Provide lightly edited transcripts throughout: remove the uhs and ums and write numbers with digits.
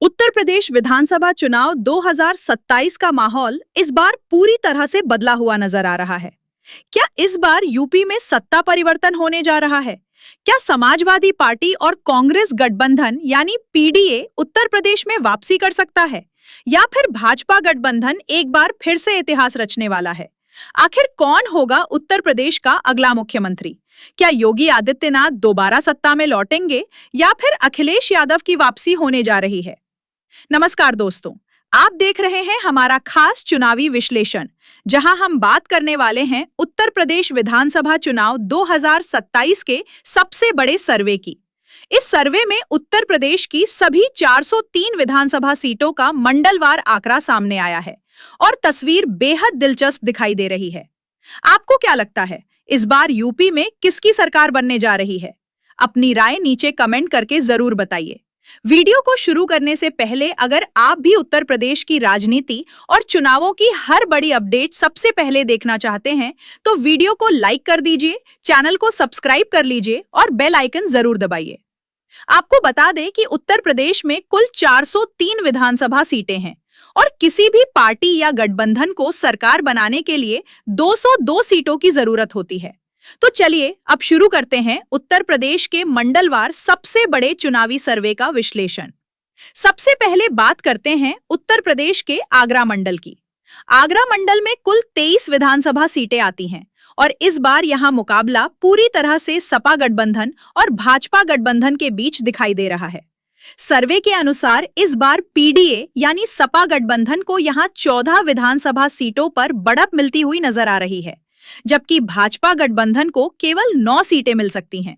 उत्तर प्रदेश विधानसभा चुनाव 2027 का माहौल इस बार पूरी तरह से बदला हुआ नजर आ रहा है। क्या इस बार यूपी में सत्ता परिवर्तन होने जा रहा है? क्या समाजवादी पार्टी और कांग्रेस गठबंधन यानी पीडीए उत्तर प्रदेश में वापसी कर सकता है, या फिर भाजपा गठबंधन एक बार फिर से इतिहास रचने वाला है? आखिर कौन होगा उत्तर प्रदेश का अगला मुख्यमंत्री? क्या योगी आदित्यनाथ दोबारा सत्ता में लौटेंगे, या फिर अखिलेश यादव की वापसी होने जा रही है? नमस्कार दोस्तों, आप देख रहे हैं हमारा खास चुनावी विश्लेषण, जहां हम बात करने वाले हैं उत्तर प्रदेश विधानसभा चुनाव 2027 के सबसे बड़े सर्वे की। इस सर्वे में उत्तर प्रदेश की सभी 403 विधानसभा सीटों का मंडलवार आंकड़ा सामने आया है और तस्वीर बेहद दिलचस्प दिखाई दे रही है। आपको क्या लगता है, इस बार यूपी में किसकी सरकार बनने जा रही है? अपनी राय नीचे कमेंट करके जरूर बताइए। वीडियो को शुरू करने से पहले अगर आप भी उत्तर प्रदेश की राजनीति और चुनावों की हर बड़ी अपडेट सबसे पहले देखना चाहते हैं, तो वीडियो को लाइक कर दीजिए, चैनल को सब्सक्राइब कर लीजिए और बेल आइकन जरूर दबाइए। आपको बता दें कि उत्तर प्रदेश में कुल 403 विधानसभा सीटें हैं और किसी भी पार्टी या गठबंधन को सरकार बनाने के लिए 202 सीटों की जरूरत होती है। तो चलिए अब शुरू करते हैं उत्तर प्रदेश के मंडलवार सबसे बड़े चुनावी सर्वे का विश्लेषण। सबसे पहले बात करते हैं उत्तर प्रदेश के आगरा मंडल की। आगरा मंडल में कुल 23 विधानसभा सीटें आती हैं और इस बार यहां मुकाबला पूरी तरह से सपा गठबंधन और भाजपा गठबंधन के बीच दिखाई दे रहा है। सर्वे के अनुसार इस बार पीडीए यानी सपा गठबंधन को यहां 14 विधानसभा सीटों पर बढ़त मिलती हुई नजर आ रही है, जबकि भाजपा गठबंधन को केवल 9 सीटें मिल सकती हैं।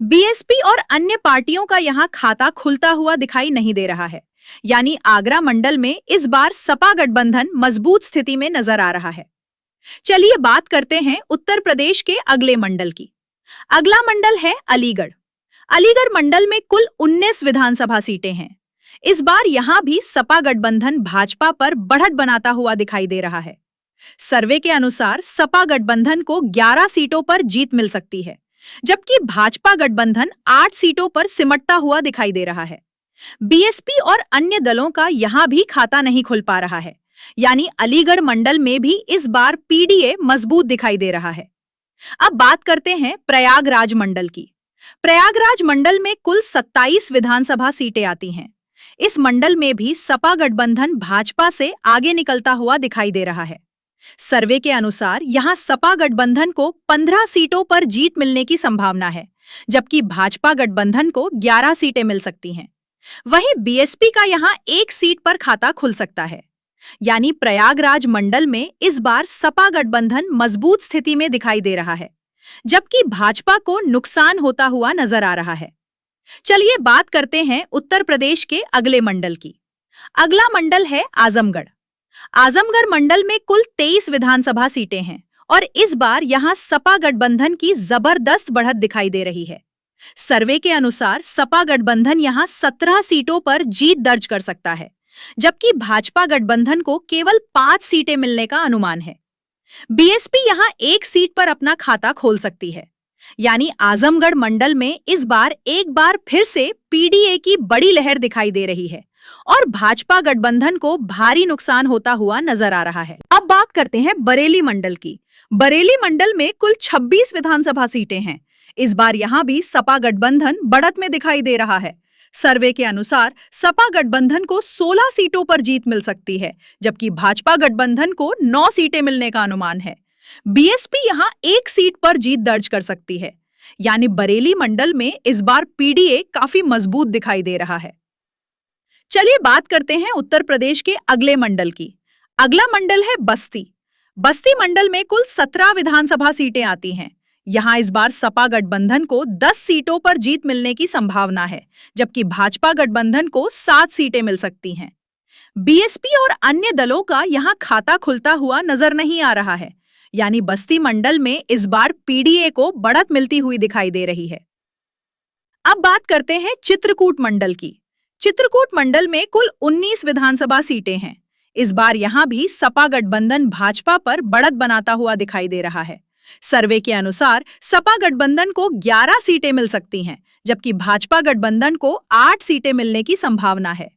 बीएसपी और अन्य पार्टियों का यहां खाता खुलता हुआ दिखाई नहीं दे रहा है, यानी आगरा मंडल में इस बार सपा गठबंधन मजबूत स्थिति में नजर आ रहा है। चलिए बात करते हैं उत्तर प्रदेश के अगले मंडल की। अगला मंडल है अलीगढ़। अलीगढ़ मंडल में कुल 19 विधानसभा सीटें हैं। इस बार यहां भी सपा गठबंधन भाजपा पर बढ़त बनाता हुआ दिखाई दे रहा है। सर्वे के अनुसार सपा गठबंधन को 11 सीटों पर जीत मिल सकती है, जबकि भाजपा गठबंधन 8 सीटों पर सिमटता हुआ दिखाई दे रहा है। बीएसपी और अन्य दलों का यहां भी खाता नहीं खुल पा रहा है, यानी अलीगढ़ मंडल में भी इस बार पीडीए मजबूत दिखाई दे रहा है। अब बात करते हैं प्रयागराज मंडल की। प्रयागराज मंडल में कुल 27 विधानसभा सीटें आती हैं। इस मंडल में भी सपा गठबंधन भाजपा से आगे निकलता हुआ दिखाई दे रहा है। सर्वे के अनुसार यहां सपा गठबंधन को 15 सीटों पर जीत मिलने की संभावना है, जबकि भाजपा गठबंधन को 11 सीटें मिल सकती हैं। वहीं बीएसपी का यहां 1 सीट पर खाता खुल सकता है, यानी प्रयागराज मंडल में इस बार सपा गठबंधन मजबूत स्थिति में दिखाई दे रहा है, जबकि भाजपा को नुकसान होता हुआ नजर आ रहा है। चलिए बात करते हैं उत्तर प्रदेश के अगले मंडल की। अगला मंडल है आजमगढ़। आजमगढ़ मंडल में कुल 23 विधानसभा सीटें हैं और इस बार यहां सपा गठबंधन की जबरदस्त बढ़त दिखाई दे रही है। सर्वे के अनुसार सपा गठबंधन यहां 17 सीटों पर जीत दर्ज कर सकता है, जबकि भाजपा गठबंधन को केवल 5 सीटें मिलने का अनुमान है। बीएसपी यहां 1 सीट पर अपना खाता खोल सकती है, यानी आजमगढ़ मंडल में इस बार एक बार फिर से पीडीए की बड़ी लहर दिखाई दे रही है और भाजपा गठबंधन को भारी नुकसान होता हुआ नजर आ रहा है। अब बात करते हैं बरेली मंडल की। बरेली मंडल में कुल 26 विधानसभा सीटें हैं। इस बार यहां भी सपा गठबंधन बढ़त में दिखाई दे रहा है। सर्वे के अनुसार सपा गठबंधन को 16 सीटों पर जीत मिल सकती है, जबकि भाजपा गठबंधन को 9 सीटें मिलने का अनुमान है। बीएसपी यहां 1 सीट पर जीत दर्ज कर सकती है, यानी बरेली मंडल में इस बार पीडीए काफी मजबूत दिखाई दे रहा है। चलिए बात करते हैं उत्तर प्रदेश के अगले मंडल की। अगला मंडल है बस्ती। बस्ती मंडल में कुल 17 विधानसभा सीटें आती हैं। यहां इस बार सपा गठबंधन को 10 सीटों पर जीत मिलने की संभावना है, जबकि भाजपा गठबंधन को 7 सीटें मिल सकती हैं। बीएसपी और अन्य दलों का यहां खाता खुलता हुआ नजर नहीं आ रहा है, यानी बस्ती मंडल में इस बार पीडीए को बढ़त मिलती हुई दिखाई दे रही है। अब बात करते हैं चित्रकूट मंडल की। चित्रकूट मंडल में कुल 19 विधानसभा सीटें हैं। इस बार यहां भी सपा गठबंधन भाजपा पर बढ़त बनाता हुआ दिखाई दे रहा है। सर्वे के अनुसार सपा गठबंधन को 11 सीटें मिल सकती हैं, जबकि भाजपा गठबंधन को 8 सीटें मिलने की संभावना है।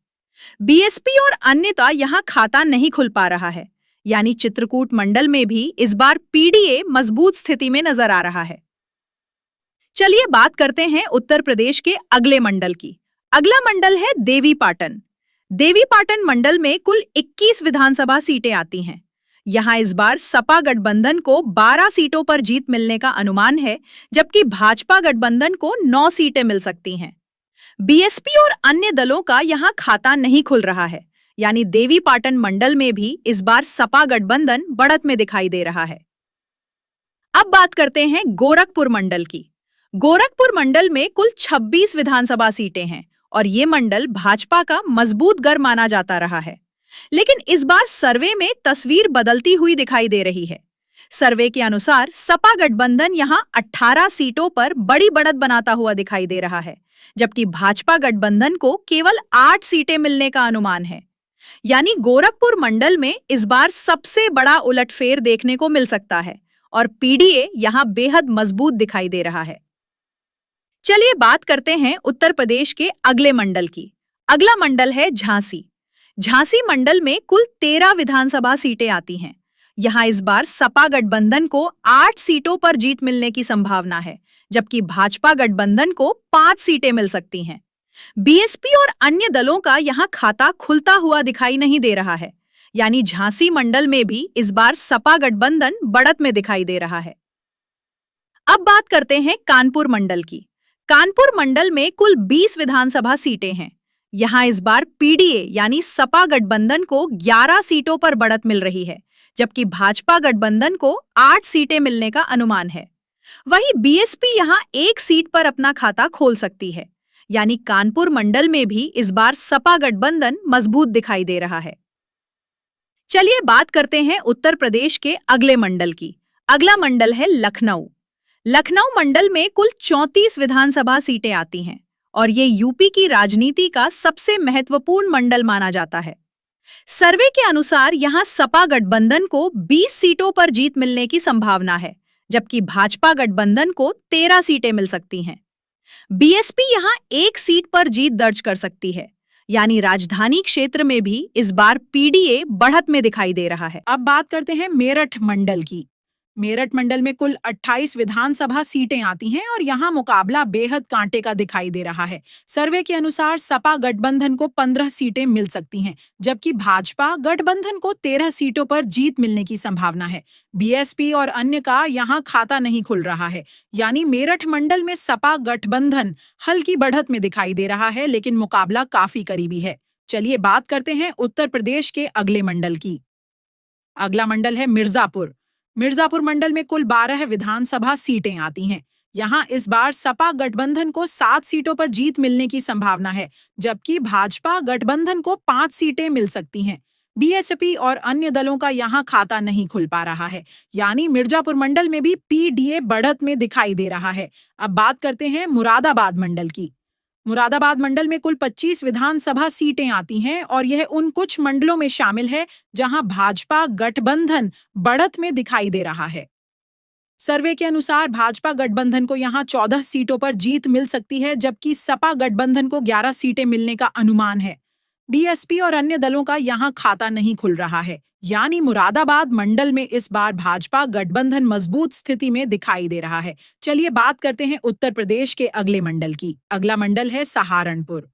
बीएसपी और अन्यता यहाँ खाता नहीं खुल पा रहा है, यानी चित्रकूट मंडल में भी इस बार पीडीए मजबूत स्थिति में नजर आ रहा है। चलिए बात करते हैं उत्तर प्रदेश के अगले मंडल की। अगला मंडल है देवीपाटन। देवीपाटन मंडल में कुल 21 विधानसभा सीटें आती हैं। यहां इस बार सपा गठबंधन को 12 सीटों पर जीत मिलने का अनुमान है, जबकि भाजपा गठबंधन को 9 सीटें मिल सकती हैं। बीएसपी और अन्य दलों का यहां खाता नहीं खुल रहा है, यानी देवीपाटन मंडल में भी इस बार सपा गठबंधन बढ़त में दिखाई दे रहा है। अब बात करते हैं गोरखपुर मंडल की। गोरखपुर मंडल में कुल 26 विधानसभा सीटें हैं और ये मंडल भाजपा का मजबूत गढ़ माना जाता रहा है। लेकिन इस बार सर्वे में तस्वीर बदलती हुई दिखाई दे रही है। सर्वे के अनुसार सपा गठबंधन यहां 18 सीटों पर बड़ी बढ़त बनाता हुआ दिखाई दे रहा है, जबकि भाजपा गठबंधन को केवल 8 सीटें मिलने का अनुमान है। यानी गोरखपुर मंडल में इस बार सबसे बड़ा उलटफेर देखने को मिल सकता है और पीडीए यहां बेहद मजबूत दिखाई दे रहा है। चलिए बात करते हैं उत्तर प्रदेश के अगले मंडल की। अगला मंडल है झांसी। झांसी मंडल में कुल 13 विधानसभा सीटें आती हैं। यहां इस बार सपा गठबंधन को 8 सीटों पर जीत मिलने की संभावना है, जबकि भाजपा गठबंधन को 5 सीटें मिल सकती हैं। बीएसपी और अन्य दलों का यहां खाता खुलता हुआ दिखाई नहीं दे रहा है, यानी झांसी मंडल में भी इस बार सपा गठबंधन बढ़त में दिखाई दे रहा है। अब बात करते हैं कानपुर मंडल की। कानपुर मंडल में कुल 20 विधानसभा सीटें हैं। यहां इस बार पीडीए यानी सपा गठबंधन को 11 सीटों पर बढ़त मिल रही है, जबकि भाजपा गठबंधन को 8 सीटें मिलने का अनुमान है। वहीं बीएसपी यहां 1 सीट पर अपना खाता खोल सकती है, यानी कानपुर मंडल में भी इस बार सपा गठबंधन मजबूत दिखाई दे रहा है। चलिए बात करते हैं उत्तर प्रदेश के अगले मंडल की। अगला मंडल है लखनऊ। लखनऊ मंडल में कुल 34 विधानसभा सीटें आती हैं और ये यूपी की राजनीति का सबसे महत्वपूर्ण मंडल माना जाता है। सर्वे के अनुसार यहां सपा गठबंधन को 20 सीटों पर जीत मिलने की संभावना है, जबकि भाजपा गठबंधन को 13 सीटें मिल सकती हैं। बीएसपी यहां 1 सीट पर जीत दर्ज कर सकती है, यानी राजधानी क्षेत्र में भी इस बार पीडीए बढ़त में दिखाई दे रहा है। अब बात करते हैं मेरठ मंडल की। मेरठ मंडल में कुल 28 विधानसभा सीटें आती हैं और यहाँ मुकाबला बेहद कांटे का दिखाई दे रहा है। सर्वे के अनुसार सपा गठबंधन को 15 सीटें मिल सकती हैं, जबकि भाजपा गठबंधन को 13 सीटों पर जीत मिलने की संभावना है। बीएसपी और अन्य का यहाँ खाता नहीं खुल रहा है, यानी मेरठ मंडल में सपा गठबंधन हल्की बढ़त में दिखाई दे रहा है, लेकिन मुकाबला काफी करीबी है। चलिए बात करते हैं उत्तर प्रदेश के अगले मंडल की। अगला मंडल है मिर्जापुर। मिर्जापुर मंडल में कुल 12 विधानसभा सीटें आती हैं। यहाँ इस बार सपा गठबंधन को 7 सीटों पर जीत मिलने की संभावना है, जबकि भाजपा गठबंधन को 5 सीटें मिल सकती हैं। बीएसपी और अन्य दलों का यहाँ खाता नहीं खुल पा रहा है, यानी मिर्जापुर मंडल में भी पीडीए बढ़त में दिखाई दे रहा है। अब बात करते हैं मुरादाबाद मंडल की। मुरादाबाद मंडल में कुल 25 विधानसभा सीटें आती हैं और यह उन कुछ मंडलों में शामिल है जहां भाजपा गठबंधन बढ़त में दिखाई दे रहा है। सर्वे के अनुसार भाजपा गठबंधन को यहां 14 सीटों पर जीत मिल सकती है, जबकि सपा गठबंधन को 11 सीटें मिलने का अनुमान है। बीएसपी और अन्य दलों का यहां खाता नहीं खुल रहा है, यानी मुरादाबाद मंडल में इस बार भाजपा गठबंधन मजबूत स्थिति में दिखाई दे रहा है। चलिए बात करते हैं उत्तर प्रदेश के अगले मंडल की। अगला मंडल है सहारनपुर।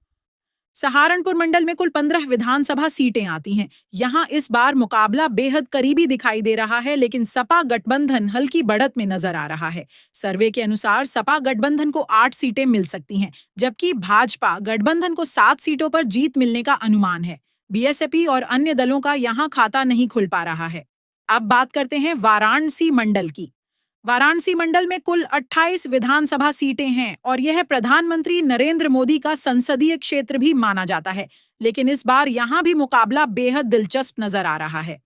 सहारनपुर मंडल में कुल 15 विधानसभा सीटें आती हैं। यहाँ इस बार मुकाबला बेहद करीबी दिखाई दे रहा है, लेकिन सपा गठबंधन हल्की बढ़त में नजर आ रहा है। सर्वे के अनुसार सपा गठबंधन को 8 सीटें मिल सकती हैं, जबकि भाजपा गठबंधन को 7 सीटों पर जीत मिलने का अनुमान है। बीएसपी और अन्य दलों का यहाँ खाता नहीं खुल पा रहा है। अब बात करते हैं वाराणसी मंडल की। वाराणसी मंडल में कुल 28 विधानसभा सीटें हैं और यह प्रधानमंत्री नरेंद्र मोदी का संसदीय क्षेत्र भी माना जाता है, लेकिन इस बार यहां भी मुकाबला बेहद दिलचस्प नजर आ रहा है।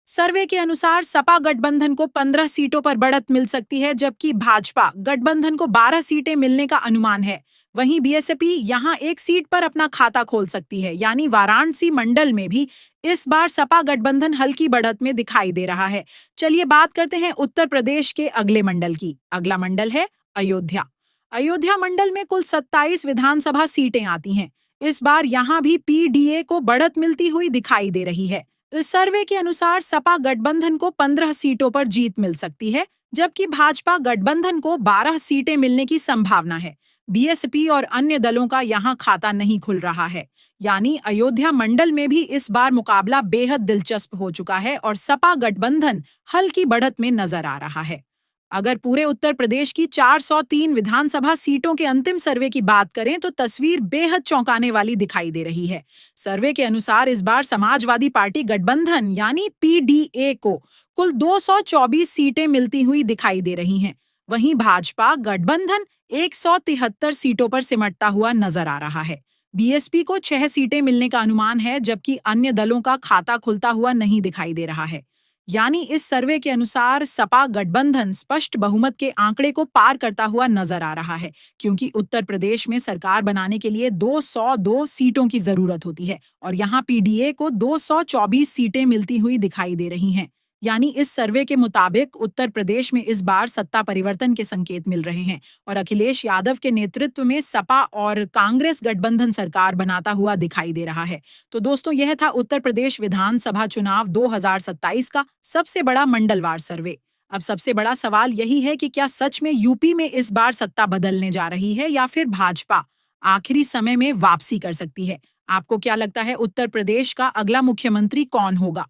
सर्वे के अनुसार सपा गठबंधन को 15 सीटों पर बढ़त मिल सकती है, जबकि भाजपा गठबंधन को 12 सीटें मिलने का अनुमान है। वहीं बीएसपी यहां 1 सीट पर अपना खाता खोल सकती है, यानी वाराणसी मंडल में भी इस बार सपा गठबंधन हल्की बढ़त में दिखाई दे रहा है। चलिए बात करते हैं उत्तर प्रदेश के अगले मंडल की। अगला मंडल है अयोध्या। अयोध्या मंडल में कुल 27 विधानसभा सीटें आती हैं। इस बार यहाँ भी पीडीए को बढ़त मिलती हुई दिखाई दे रही है। इस सर्वे के अनुसार सपा गठबंधन को 15 सीटों पर जीत मिल सकती है, जबकि भाजपा गठबंधन को 12 सीटें मिलने की संभावना है। बीएसपी और अन्य दलों का यहाँ खाता नहीं खुल रहा है। यानी अयोध्या मंडल में भी इस बार मुकाबला बेहद दिलचस्प हो चुका है और सपा गठबंधन हल्की बढ़त में नजर आ रहा है। अगर पूरे उत्तर प्रदेश की 403 विधानसभा सीटों के अंतिम सर्वे की बात करें तो तस्वीर बेहद चौंकाने वाली दिखाई दे रही है। सर्वे के अनुसार इस बार समाजवादी पार्टी गठबंधन यानी पीडीए को कुल 224 सीटें मिलती हुई दिखाई दे रही हैं। वहीं भाजपा गठबंधन 173 सीटों पर सिमटता हुआ नजर आ रहा है। बीएसपी को 6 सीटें मिलने का अनुमान है, जबकि अन्य दलों का खाता खुलता हुआ नहीं दिखाई दे रहा है। यानी इस सर्वे के अनुसार सपा गठबंधन स्पष्ट बहुमत के आंकड़े को पार करता हुआ नजर आ रहा है, क्योंकि उत्तर प्रदेश में सरकार बनाने के लिए 202 सीटों की जरूरत होती है और यहाँ पीडीए को 224 सीटें मिलती हुई दिखाई दे रही हैं। यानी इस सर्वे के मुताबिक उत्तर प्रदेश में इस बार सत्ता परिवर्तन के संकेत मिल रहे हैं और अखिलेश यादव के नेतृत्व में सपा और कांग्रेस गठबंधन सरकार बनाता हुआ दिखाई दे रहा है। तो दोस्तों, यह था उत्तर प्रदेश विधानसभा चुनाव 2027 का सबसे बड़ा मंडलवार सर्वे। अब सबसे बड़ा सवाल यही है कि क्या सच में यूपी में इस बार सत्ता बदलने जा रही है या फिर भाजपा आखिरी समय में वापसी कर सकती है? आपको क्या लगता है, उत्तर प्रदेश का अगला मुख्यमंत्री कौन होगा?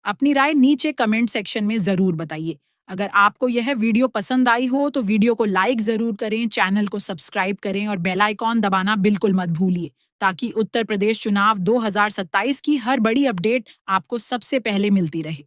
अपनी राय नीचे कमेंट सेक्शन में जरूर बताइए। अगर आपको यह वीडियो पसंद आई हो तो वीडियो को लाइक जरूर करें, चैनल को सब्सक्राइब करें और बेल आइकॉन दबाना बिल्कुल मत भूलिए, ताकि उत्तर प्रदेश चुनाव 2027 की हर बड़ी अपडेट आपको सबसे पहले मिलती रहे।